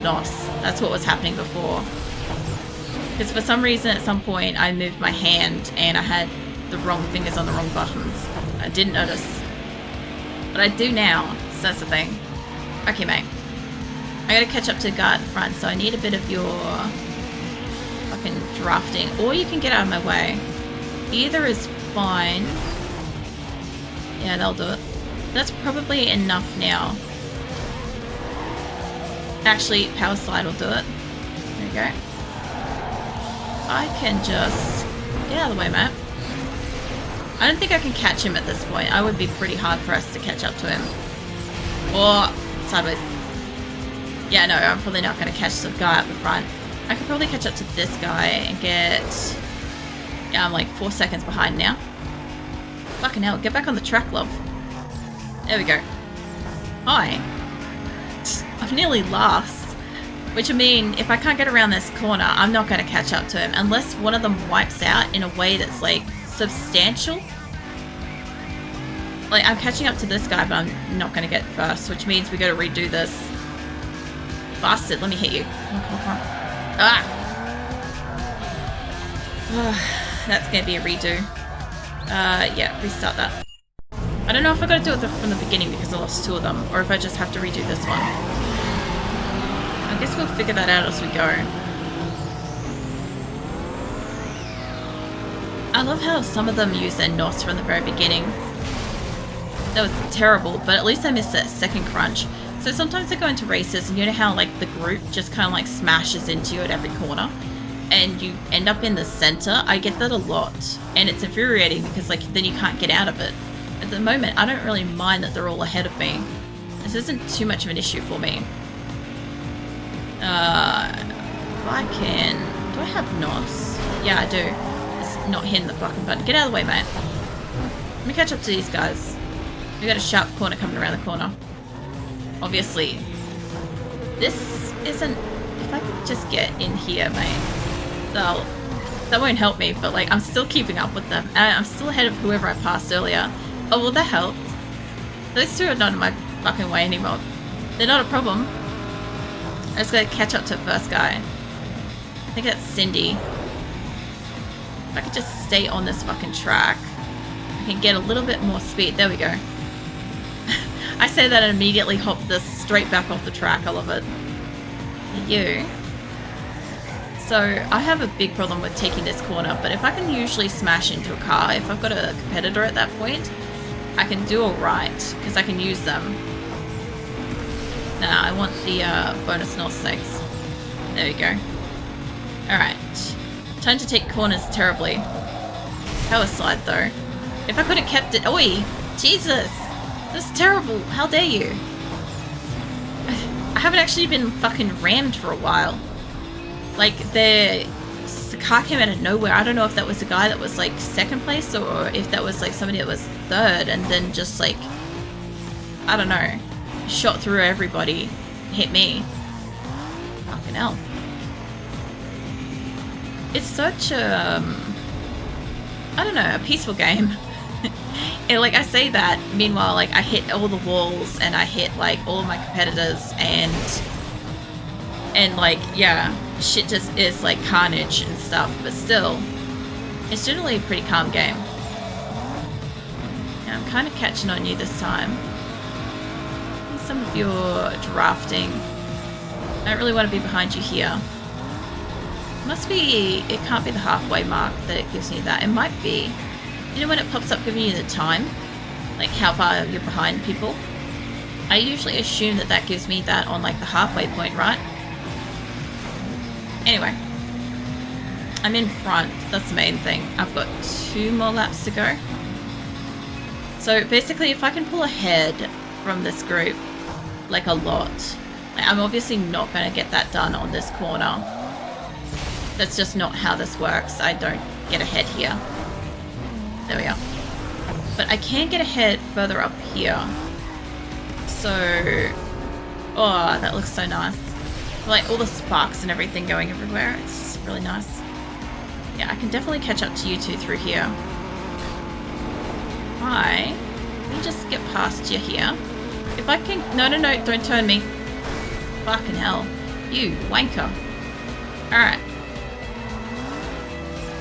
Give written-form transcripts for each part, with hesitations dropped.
NOS. That's what was happening before. Because for some reason at some point I moved my hand and I had the wrong fingers on the wrong buttons. I didn't notice. But I do now, so that's the thing. Okay, mate. I gotta catch up to the guy at the front, so I need a bit of your fucking drafting. Or you can get out of my way. Either is fine. Yeah, they'll do it. That's probably enough now. Actually, power slide will do it. There you go. I can just get out of the way, mate. I don't think I can catch him at this point. I would be pretty hard pressed to catch up to him. Or sideways. Yeah, no, I'm probably not going to catch the guy up the front. I could probably catch up to this guy and get... Yeah, I'm like 4 seconds behind now. Fucking hell, get back on the track, love. There we go. Hi. I'm nearly last. Which would mean if I can't get around this corner, I'm not going to catch up to him. Unless one of them wipes out in a way that's like substantial. Like, I'm catching up to this guy, but I'm not going to get first. Which means we got to redo this. Bastard, let me hit you. Come on, come on, come on. Ah! That's going to be a redo. Yeah, restart that. I don't know if I got to do it from the beginning because I lost 2 of them, or if I just have to redo this one. I guess we'll figure that out as we go. I love how some of them use their NOS from the very beginning. That was terrible, but at least I missed that second crunch. So sometimes I go into races and you know how like the group just kind of like smashes into you at every corner and you end up in the center? I get that a lot and it's infuriating because like then you can't get out of it. At the moment, I don't really mind that they're all ahead of me. This isn't too much of an issue for me. If I can... Do I have NOS? Yeah, I do. It's not hitting the fucking button. Get out of the way, mate. Let me catch up to these guys. We got a sharp corner coming around the corner. Obviously. This isn't... If I could just get in here, mate. That won't help me, but like, I'm still keeping up with them. I'm still ahead of whoever I passed earlier. Oh, well, that helped. Those 2 are not in my fucking way anymore. They're not a problem. I just gotta catch up to the first guy. I think that's Cindy. If I could just stay on this fucking track, I can get a little bit more speed. There we go. I say that and immediately hop this straight back off the track. I love it. You. So, I have a big problem with taking this corner, but if I can usually smash into a car, if I've got a competitor at that point, I can do alright, because I can use them. Nah, I want the bonus NOS stakes. There we go. Alright. Time to take corners terribly. Power slide though. If I could have kept it... Oi! Jesus! That's terrible! How dare you! I haven't actually been fucking rammed for a while. Like, the car came out of nowhere. I don't know if that was the guy that was like 2nd place or if that was like somebody that was 3rd and then just like, I don't know, shot through everybody, hit me. Fucking hell. It's such a, I don't know, a peaceful game. And like I say that, meanwhile like I hit all the walls and I hit like all of my competitors and like, yeah, shit just is like carnage and stuff, but still, it's generally a pretty calm game. And I'm kind of catching on you this time. Some of your drafting. I don't really want to be behind you here. Must be, it can't be the halfway mark that it gives me that. It might be. You know when it pops up giving you the time? Like how far you're behind people? I usually assume that that gives me that on like the halfway point, right? Anyway, I'm in front. That's the main thing. I've got 2 more laps to go. So basically, if I can pull ahead from this group, like a lot, like, I'm obviously not going to get that done on this corner. That's just not how this works. I don't get ahead here. There we are. But I can get ahead further up here. So, oh, that looks so nice. Like all the sparks and everything going everywhere. It's just really nice. Yeah, I can definitely catch up to you 2 through here. Hi. Let me just get past you here. If I can... No, don't turn me. Fucking hell. You wanker. Alright.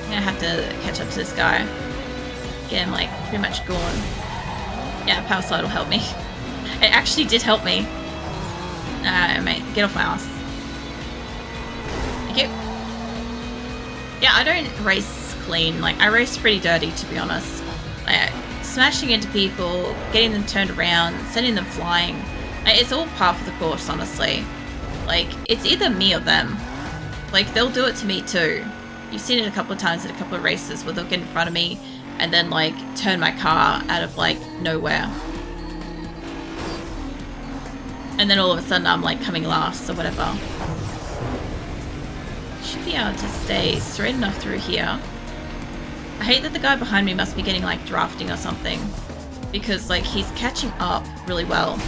I'm gonna have to catch up to this guy. Get him, like, pretty much gone. Yeah, power slide will help me. It actually did help me. Mate, get off my ass. Thank you. Yeah, I don't race clean. Like, I race pretty dirty, to be honest. Like, smashing into people, getting them turned around, sending them flying. Like, it's all par for the course, honestly. Like, it's either me or them. Like, they'll do it to me too. You've seen it a couple of times at a couple of races where they'll get in front of me and then, like, turn my car out of, like, nowhere. And then all of a sudden I'm, like, coming last or whatever. Should be able to stay straight enough through here. I hate that the guy behind me must be getting, like, drafting or something. Because, like, he's catching up really well.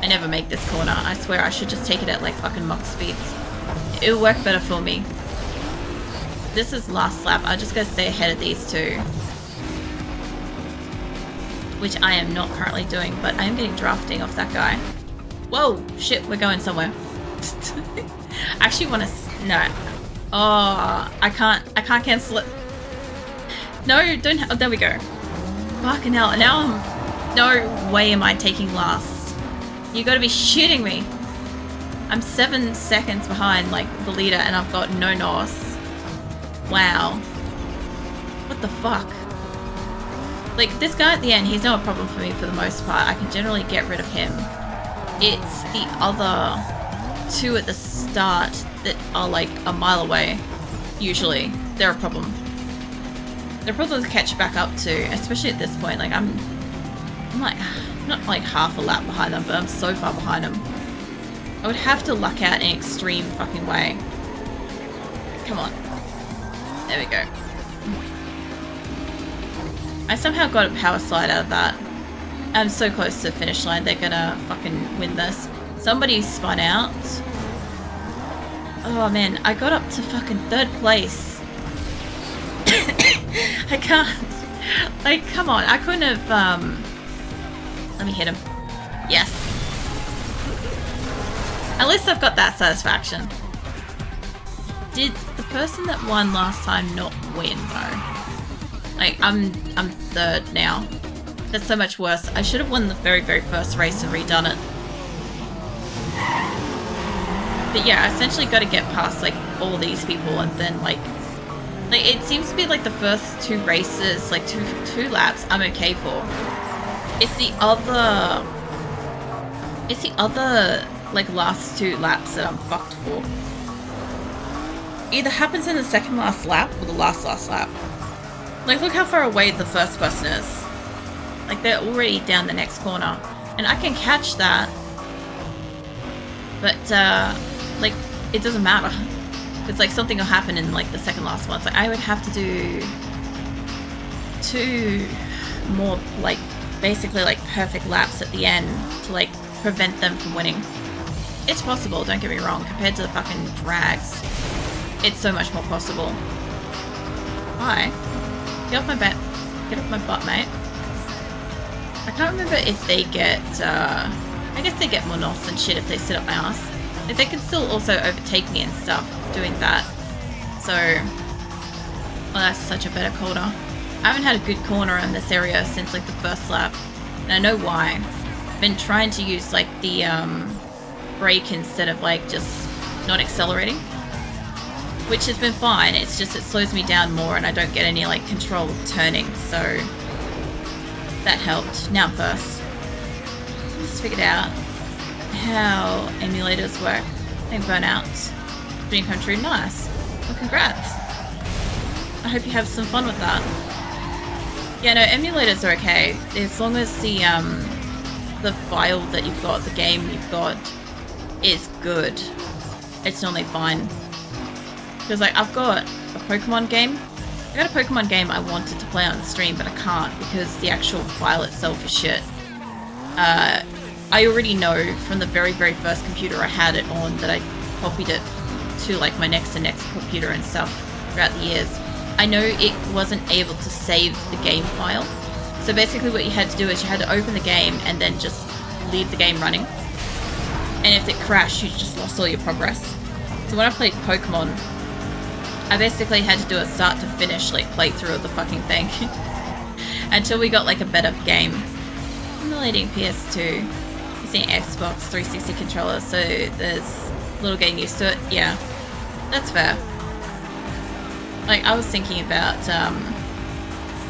I never make this corner. I swear I should just take it at, like, fucking Mach speeds. It'll work better for me. This is last lap. I just gotta stay ahead of these two. Which I am not currently doing, but I am getting drafting off that guy. Whoa! Shit, we're going somewhere. I actually want to... No. Oh, I can't cancel it. No, don't... Oh, there we go. Fucking hell. Now I'm... No way am I taking last. You gotta be shitting me. I'm 7 seconds behind, like, the leader, and I've got no NOS. Wow. What the fuck? Like, this guy at the end, he's not a problem for me for the most part. I can generally get rid of him. It's the other two at the start that are, like, a mile away. Usually. They're a problem. They're a problem to catch back up to, especially at this point. Like, I'm like, not like half a lap behind them, but I'm so far behind them. I would have to luck out in an extreme fucking way. Come on. There we go. I somehow got a power slide out of that. I'm so close to the finish line, they're gonna fucking win this. Somebody spun out. Oh man, I got up to fucking 3rd place. I can't. Like, come on, I couldn't have, let me hit him. Yes. At least I've got that satisfaction. Did the person that won last time not win though? Like, I'm 3rd now. That's so much worse. I should have won the very, very first race and redone it. But yeah, I essentially got to get past, like, all these people and then, like, it seems to be, like, the first 2 races, like, two laps I'm okay for. It's the other, like, last 2 laps that I'm fucked for. Either happens in the second last lap or the last lap. Like, look how far away the first person is. Like, they're already down the next corner. And I can catch that. But, like, it doesn't matter. It's like something will happen in, like, the second last one. So I would have to do 2 more, like, basically, like, perfect laps at the end to, like, prevent them from winning. It's possible, don't get me wrong. Compared to the fucking drags, it's so much more possible. Hi. Get off my butt. Get off my butt, mate. I can't remember if they get, I guess they get more NOS and shit if they sit up my ass. Like, they can still also overtake me and stuff doing that. So, oh, that's such a better corner. I haven't had a good corner in this area since, like, the first lap. And I know why. I've been trying to use, like, the, brake instead of, like, just not accelerating. Which has been fine, it's just it slows me down more and I don't get any, like, control of turning, so that helped. Now I'm first. Just figured out how emulators work. They burn out. Dream come true, nice. Well, congrats. I hope you have some fun with that. Yeah, no, emulators are okay. As long as the file that you've got, the game you've got, is good, it's normally fine. Because, like, I've got a Pokemon game. I got a Pokemon game I wanted to play on the stream, but I can't because the actual file itself is shit. I already know from the very, very first computer I had it on that I copied it to, like, my next and next computer and stuff throughout the years. I know it wasn't able to save the game file. So basically what you had to do is you had to open the game and then just leave the game running. and if it crashed, you just lost all your progress. So when I played Pokemon, I basically had to do a start to finish like playthrough of the fucking thing until we got like a better game. Emulating PS2, using Xbox 360 controller, so there's a little getting used to it. Yeah, that's fair. Like I was thinking about,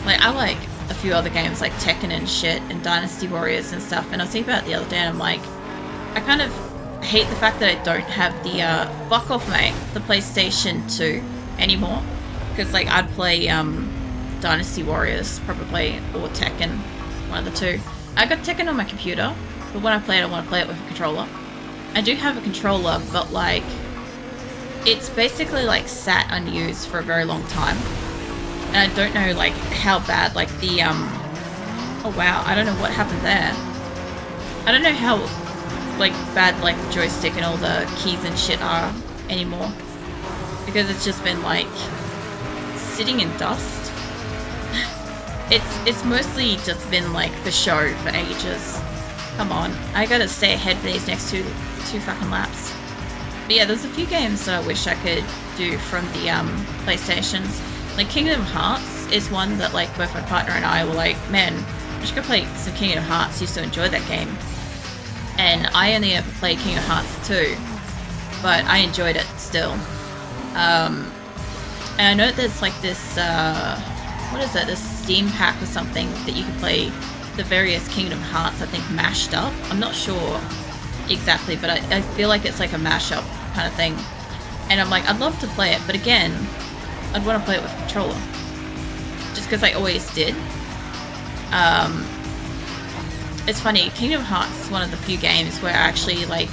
like I like a few other games like Tekken and shit and Dynasty Warriors and stuff, and I was thinking about it the other day and I'm like, I kind of hate the fact that I don't have the fuck off mate, the PlayStation 2 anymore, because like I'd play Dynasty Warriors probably, or Tekken, one of the two. I got Tekken on my computer, but when I play it I want to play it with a controller. I do have a controller, but like it's basically like sat unused for a very long time, and I don't know like how bad like the oh wow, I don't know what happened there. I don't know how like bad like joystick and all the keys and shit are anymore, because it's just been like sitting in dust. It's mostly just been like for show for ages. Come on, I gotta stay ahead for these next two fucking laps. But yeah, there's a few games that I wish I could do from the PlayStations. Like Kingdom Hearts is one that like both my partner and I were like, man, I should go play some Kingdom Hearts. Used to enjoy that game. And I only ever played Kingdom Hearts 2, but I enjoyed it still. And I know there's like this, what is it, this Steam pack or something that you can play the various Kingdom Hearts, I think, mashed up. I'm not sure exactly, but I feel like it's like a mashup kind of thing. And I'm like, I'd love to play it, but again, I'd want to play it with a controller. Just because I always did. It's funny, Kingdom Hearts is one of the few games where I actually like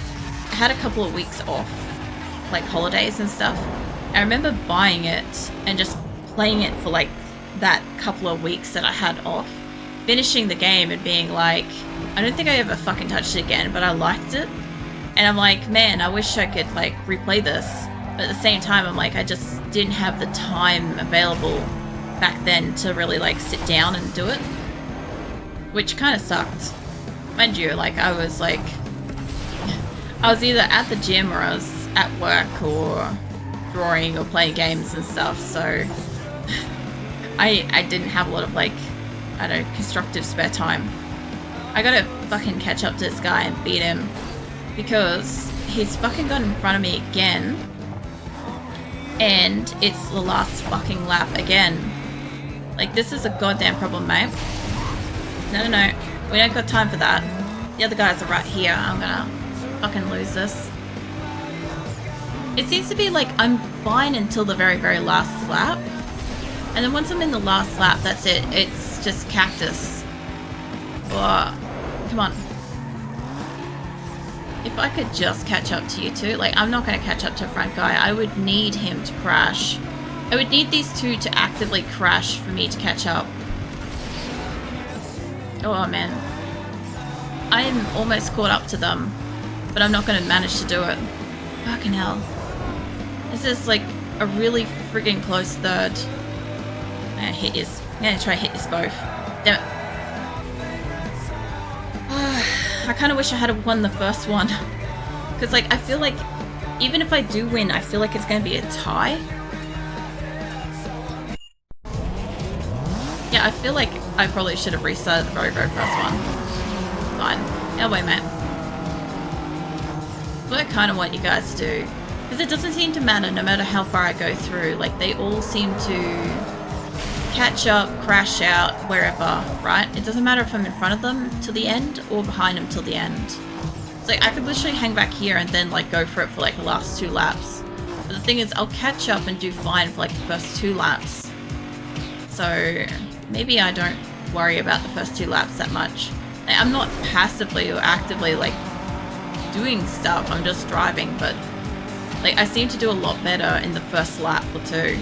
had a couple of weeks off, like holidays and stuff. I remember buying it and just playing it for like that couple of weeks that I had off, finishing the game and being like, I don't think I ever fucking touched it again, but I liked it. And I'm like, man, I wish I could like replay this. But at the same time, I'm like, I just didn't have the time available back then to really like sit down and do it, which kind of sucked. Mind you, like I was either at the gym or I was at work or drawing or playing games and stuff, so I didn't have a lot of like, I don't know, constructive spare time. I gotta fucking catch up to this guy and beat him, because he's fucking got in front of me again, and it's the last fucking lap again. Like, this is a goddamn problem, mate. No, we don't got time for that. The other guys are right here. I'm gonna fucking lose this. It seems to be like I'm fine until the very, very last lap. And then once I'm in the last lap, that's it. It's just cactus. Oh, come on. If I could just catch up to you two. Like, I'm not going to catch up to a front guy. I would need him to crash. I would need these two to actively crash for me to catch up. Oh, man. I am almost caught up to them, but I'm not going to manage to do it. Fucking hell. This is like a really friggin' close third. I'm gonna try to hit this both. Damn it. I kind of wish I had won the first one. Because, like, I feel like even if I do win, I feel like it's going to be a tie. Yeah, I feel like I probably should have restarted the very, very first one. Fine. Oh, wait, man. What I kind of want you guys to do, because it doesn't seem to matter no matter how far I go through. Like, they all seem to catch up, crash out, wherever, right? It doesn't matter if I'm in front of them till the end or behind them till the end. It's like I could literally hang back here and then like go for it for like the last 2 laps. But the thing is, I'll catch up and do fine for like the first 2 laps. So maybe I don't worry about the first 2 laps that much. Like, I'm not passively or actively like doing stuff, I'm just driving, but like I seem to do a lot better in the first lap or 2.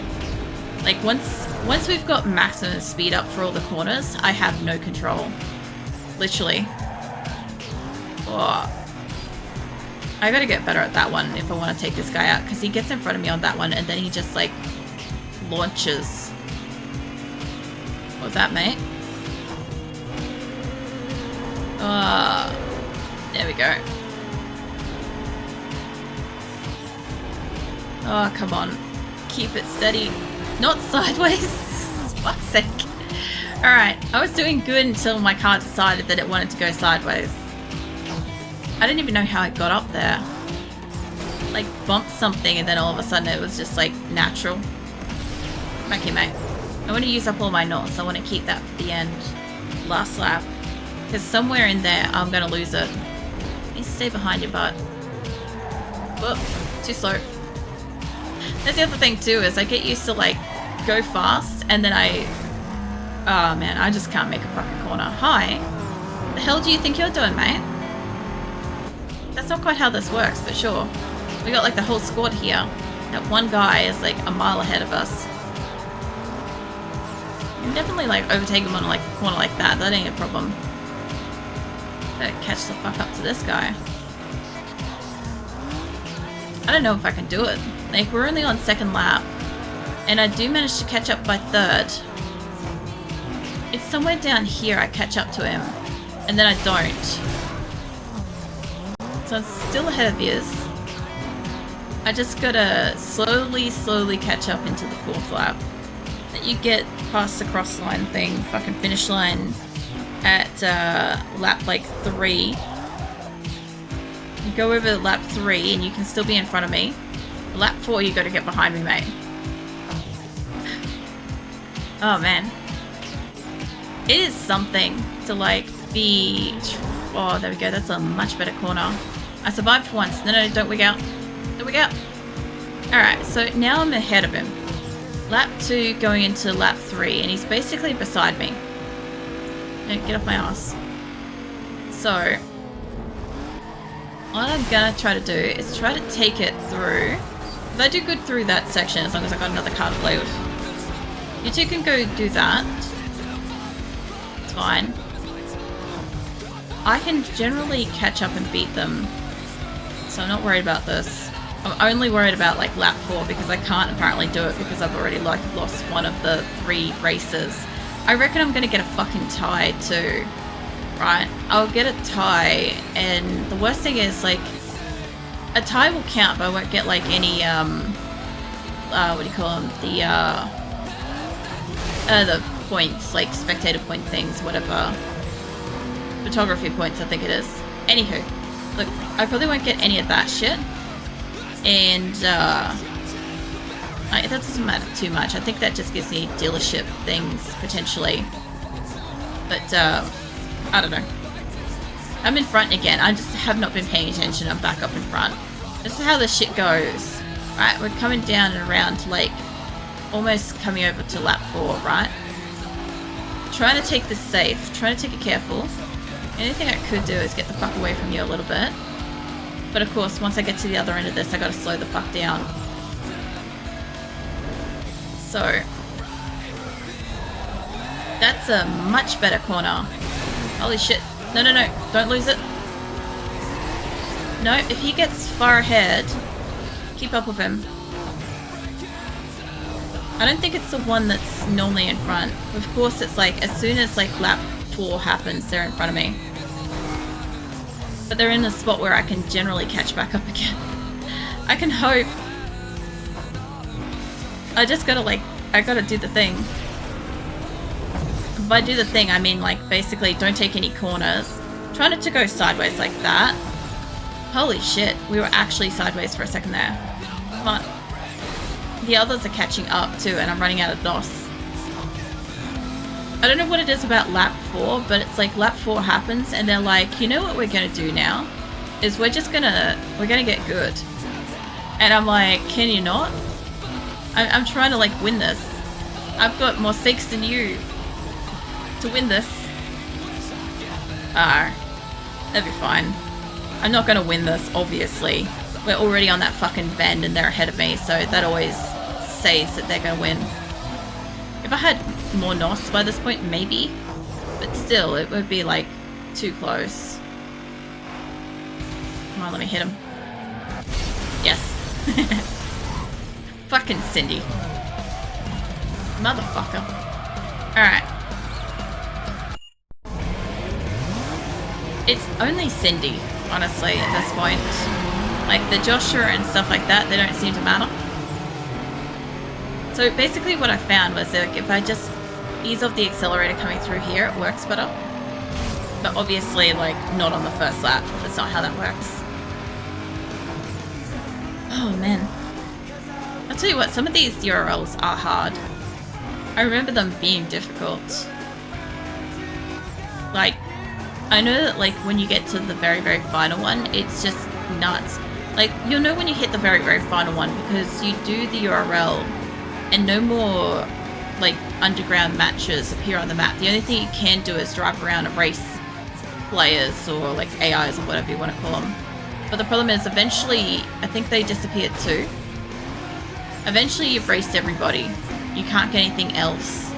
Like once we've got maximum speed up for all the corners, I have no control. Literally. Oh. I gotta get better at that one if I want to take this guy out, because he gets in front of me on that one and then he just like launches. What's that, mate? There we go. Oh, come on. Keep it steady. Not sideways. Fuck's sake. Alright, I was doing good until my car decided that it wanted to go sideways. I didn't even know how it got up there. Like, bumped something and then all of a sudden it was just like natural. Back here, mate. I want to use up all my knots. I want to keep that for the end. Last lap. Because somewhere in there I'm going to lose it. You stay behind your butt. Whoop. Too slow. That's the other thing too, is I get used to like go fast and then oh man, I just can't make a fucking corner. Hi. The hell do you think you're doing, mate? That's not quite how this works, but sure. We got like the whole squad here. That one guy is like a mile ahead of us. You can definitely like overtake him on like a corner like that. That ain't a problem. Better catch the fuck up to this guy. I don't know if I can do it. Like, we're only on second lap. And I do manage to catch up by third. It's somewhere down here I catch up to him. And then I don't. So I'm still ahead of yours. I just gotta slowly catch up into the fourth lap. That you get past the cross line thing, fucking finish line at lap like 3. You go over lap 3 and you can still be in front of me. Lap 4 you gotta get behind me, mate. Oh man. It is something to like be... Oh, there we go, that's a much better corner. I survived for once. No, don't wig out. Don't wig out. Alright, so now I'm ahead of him. Lap 2 going into lap 3 and he's basically beside me. No, get off my ass. So... what I'm gonna try to do is try to take it through. Because I do good through that section as long as I got another car to play with. You two can go do that. It's fine. I can generally catch up and beat them. So I'm not worried about this. I'm only worried about like lap 4 because I can't apparently do it because I've already like lost one of the 3 races. I reckon I'm gonna get a fucking tie too. Right, I'll get a tie, and the worst thing is, like, a tie will count, but I won't get, like, any, what do you call them, the points, like, spectator point things, whatever, photography points, I think it is. Anywho, look, I probably won't get any of that shit, and, that doesn't matter too much. I think that just gives me dealership things, potentially, but, I don't know. I'm in front again. I just have not been paying attention. I'm back up in front. This is how this shit goes. Right, we're coming down and around to like almost coming over to lap 4, right? Trying to take this safe. Trying to take it careful. Anything I could do is get the fuck away from you a little bit. But of course, once I get to the other end of this, I gotta slow the fuck down. So... that's a much better corner. Holy shit. No, don't lose it. No, if he gets far ahead, keep up with him. I don't think it's the one that's normally in front. Of course, it's like, as soon as like lap 4 happens, they're in front of me. But they're in a spot where I can generally catch back up again. I can hope. I just gotta like, I gotta do the thing. By do the thing, I mean like basically don't take any corners. Try not to go sideways like that. Holy shit, we were actually sideways for a second there. Come on. The others are catching up too and I'm running out of DOS. I don't know what it is about lap 4, but it's like lap 4 happens and they're like, you know what we're gonna do now? Is we're gonna get good. And I'm like, can you not? I'm trying to like win this. I've got more stakes than you to win this. That'd be fine. I'm not gonna win this, obviously. We're already on that fucking bend and they're ahead of me, so that always says that they're gonna win. If I had more NOS by this point, maybe. But still, it would be like too close. Come on, let me hit him. Yes. Fucking Cindy. Motherfucker. Alright. It's only Cindy, honestly, at this point. Like, the Joshua and stuff like that, they don't seem to matter. So basically what I found was that if I just ease off the accelerator coming through here, it works better. But obviously, like, not on the first lap. That's not how that works. Oh, man. I'll tell you what, some of these URLs are hard. I remember them being difficult. Like, I know that, like, when you get to the very, very final one, it's just nuts. Like, you'll know when you hit the very, very final one because you do the URL and no more, like, underground matches appear on the map. The only thing you can do is drive around and race players or, like, AIs or whatever you want to call them. But the problem is, eventually, I think they disappeared too. Eventually, you've raced everybody. You can't get anything else.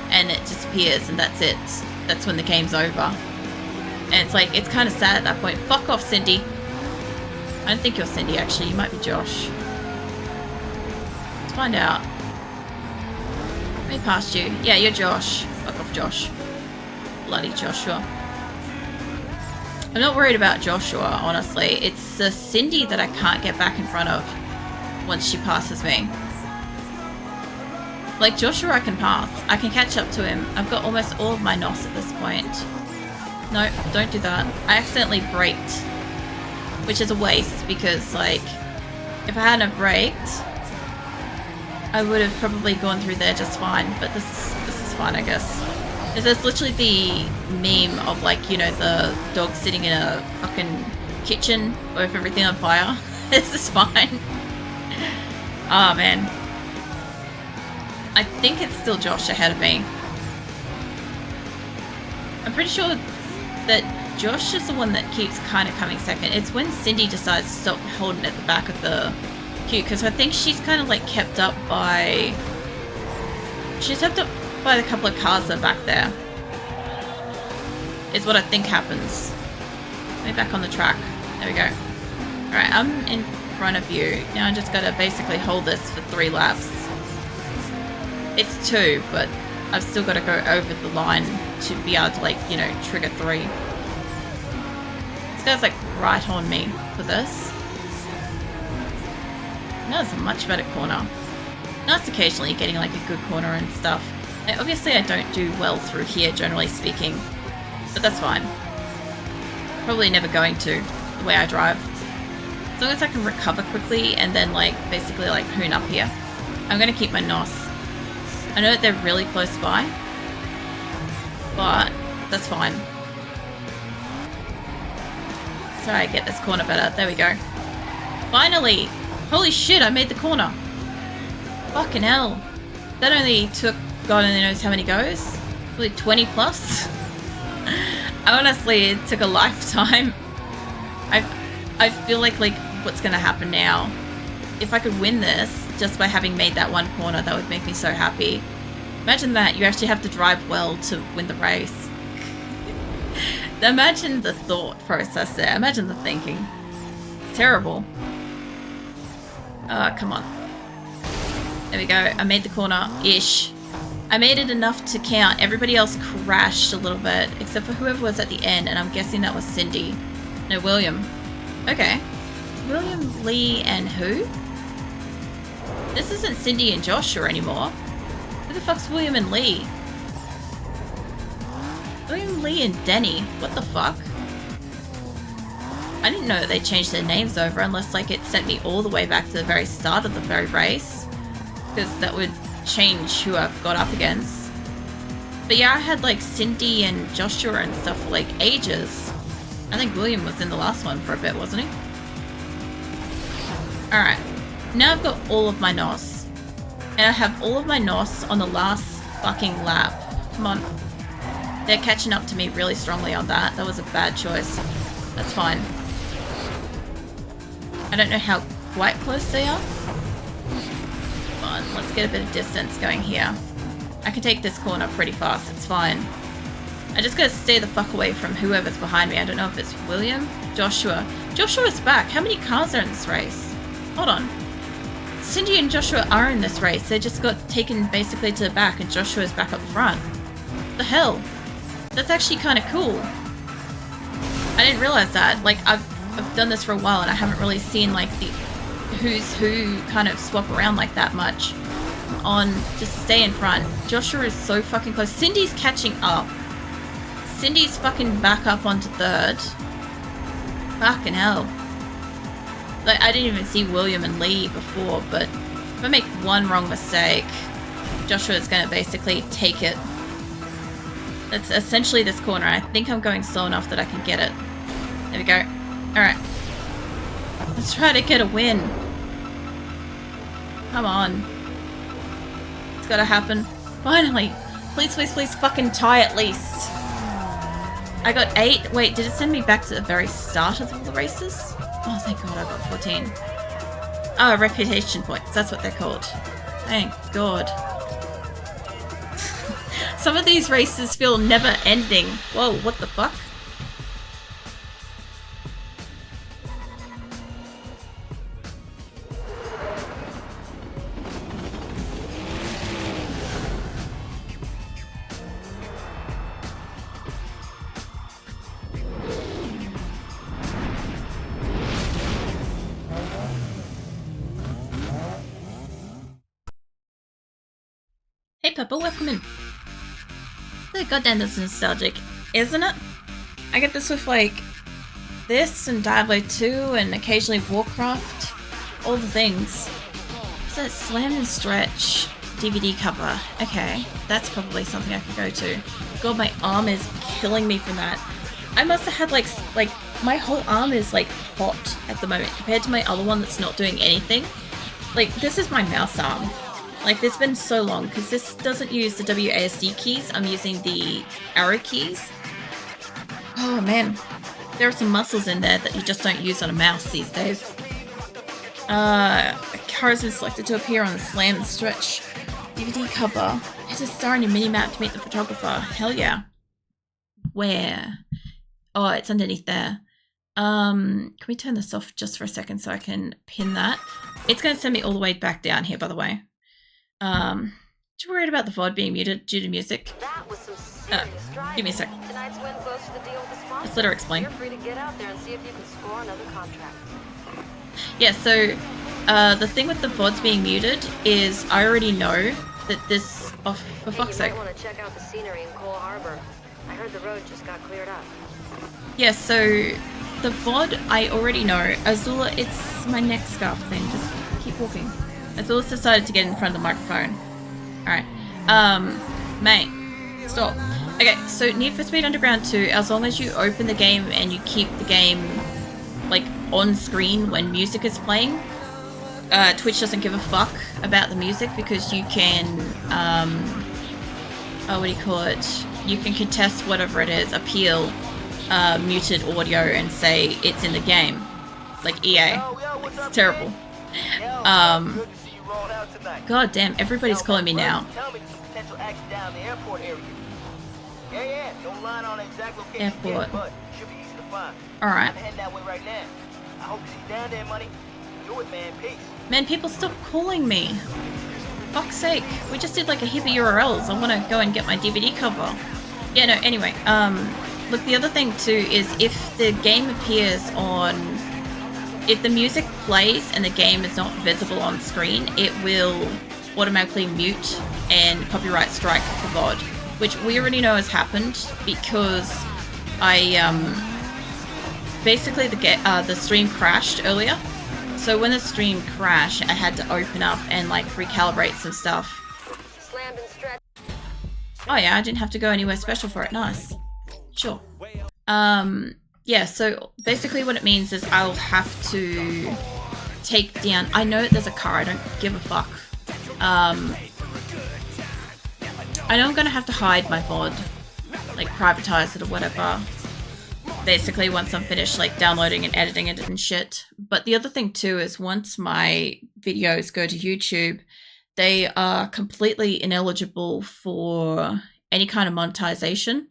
And it disappears, and that's it. That's when the game's over. And it's like, it's kind of sad at that point. Fuck off, Cindy. I don't think you're Cindy, actually. You might be Josh. Let's find out. Let me past you. Yeah, you're Josh. Fuck off, Josh. Bloody Joshua. I'm not worried about Joshua, honestly. It's Cindy that I can't get back in front of once she passes me. Like, Joshua I can pass. I can catch up to him. I've got almost all of my NOS at this point. No, don't do that. I accidentally braked. Which is a waste because, like, if I hadn't braked, I would have probably gone through there just fine. But this is fine, I guess. There's literally the meme of, like, you know, the dog sitting in a fucking kitchen with everything on fire. This is fine. Oh, man. I think it's still Josh ahead of me. I'm pretty sure that Josh is the one that keeps kind of coming second. It's when Cindy decides to stop holding at the back of the queue, because I think she's kind of, like, kept up by... She's kept up by a couple of cars that are back there. Is what I think happens. Let me back on the track. There we go. Alright, I'm in front of you. Now I just gotta basically hold this for 3 laps. It's 2, but I've still got to go over the line to be able to, like, you know, trigger 3. This guy's, like, right on me for this. That's a much better corner. Nice occasionally getting, like, a good corner and stuff. And obviously I don't do well through here, generally speaking. But that's fine. Probably never going to, the way I drive. As long as I can recover quickly and then, like, basically, like, hoon up here. I'm going to keep my NOS. I know that they're really close by, but that's fine. Sorry, I get this corner better. There we go. Finally! Holy shit, I made the corner. Fucking hell. That only took God only knows how many goes. Probably 20 plus. Honestly, it took a lifetime. I feel like what's gonna happen now? If I could win this just by having made that one corner, that would make me so happy. Imagine that. You actually have to drive well to win the race. Imagine the thought process there. Imagine the thinking. It's terrible. Come on. There we go. I made the corner-ish. I made it enough to count. Everybody else crashed a little bit, except for whoever was at the end, and I'm guessing that was Cindy. No, William. Okay. William, Lee, and who? This isn't Cindy and Joshua anymore. Who the fuck's William and Lee? William, Lee, and Denny. What the fuck? I didn't know they changed their names over unless, like, it sent me all the way back to the very start of the very race. Because that would change who I've got up against. But yeah, I had, like, Cindy and Joshua and stuff for, like, ages. I think William was in the last one for a bit, wasn't he? Alright. Now I've got all of my NOS. And I have all of my NOS on the last fucking lap. Come on. They're catching up to me really strongly on that. That was a bad choice. That's fine. I don't know how quite close they are. Come on, let's get a bit of distance going here. I can take this corner pretty fast. It's fine. I just gotta stay the fuck away from whoever's behind me. I don't know if it's William, Joshua. Joshua's back. How many cars are in this race? Hold on. Cindy and Joshua are in this race. They just got taken basically to the back and Joshua's back up front. What the hell? That's actually kind of cool. I didn't realize that. Like, I've done this for a while and I haven't really seen, like, the who's who kind of swap around like that much. Come on, just stay in front. Joshua is so fucking close. Cindy's catching up. Cindy's fucking back up onto third. Fucking hell. Like, I didn't even see William and Lee before, but if I make one wrong mistake, Joshua's gonna basically take it. That's essentially this corner. I think I'm going slow enough that I can get it. There we go. Alright. Let's try to get a win. Come on. It's gotta happen. Finally! Please, please, please fucking tie at least. I got 8. Wait, did it send me back to the very start of all the races? Oh, thank God, I got 14. Oh, reputation points. That's what they're called. Thank God. Some of these races feel never ending. Whoa, what the fuck? Hey Pepper, welcome in. Goddamn, this is nostalgic, isn't it? I get this with like this and Diablo 2 and occasionally Warcraft. All the things. So it's Slam and Stretch DVD cover. Okay, that's probably something I can go to. God, my arm is killing me from that. I must have had like my whole arm is like hot at the moment compared to my other one that's not doing anything. Like, this is my mouse arm. Like, it's been so long, because this doesn't use the WASD keys. I'm using the arrow keys. Oh, man. There are some muscles in there that you just don't use on a mouse these days. A car has been selected to appear on the Slam and Stretch DVD cover. It's a star in your mini-map to meet the photographer. Hell yeah. Where? Oh, it's underneath there. Can we turn this off just for a second so I can pin that? It's going to send me all the way back down here, by the way. You worried about the VOD being muted due to music? That was some serious Give me a sec. Tonight's win close to the deal with the sponsor. Let's let her explain. You're free to get out there and see if you can score another contract. Yeah, so the thing with the VODs being muted is I already know that this... Oh, for fuck's sake. You might want to check out the scenery in Cole Harbor. I heard the road just got cleared up. Yeah, so the VOD I already know. Azula, it's my neck scarf thing. Just keep walking. Azula's decided to get in front of the microphone. Alright. Mate. Stop. Okay, so Need for Speed Underground 2, as long as you open the game and you keep the game, like, on screen when music is playing, Twitch doesn't give a fuck about the music because you can, what do you call it? You can contest whatever it is, appeal muted audio and say it's in the game. Like EA. Like, it's terrible. God damn, everybody's calling me now. Airport. Alright. Man, people stop calling me. Fuck's sake. We just did like a heap of URLs. I want to go and get my DVD cover. Yeah, no, anyway. Look, the other thing too is if the game appears on... If the music plays and the game is not visible on screen, it will automatically mute and copyright strike the VOD, which we already know has happened because basically the stream crashed earlier. So when the stream crashed, I had to open up and like recalibrate some stuff. Oh yeah, I didn't have to go anywhere special for it. Nice. Sure. Yeah, so basically what it means is I'll have to take down... I know there's a car, I don't give a fuck. I know I'm gonna have to hide my VOD, like privatize it or whatever. Basically once I'm finished like downloading and editing it and shit. But the other thing too is once my videos go to YouTube, they are completely ineligible for any kind of monetization.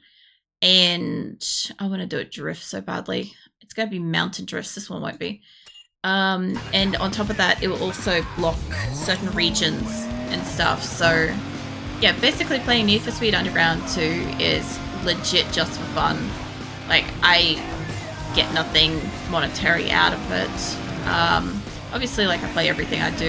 And I want to do a drift so badly. It's going to be mountain drifts. This one won't be. And on top of that, it will also block certain regions and stuff. So, yeah, basically playing Need for Speed Underground 2 is legit just for fun. Like, I get nothing monetary out of it. Obviously, like, I play everything I do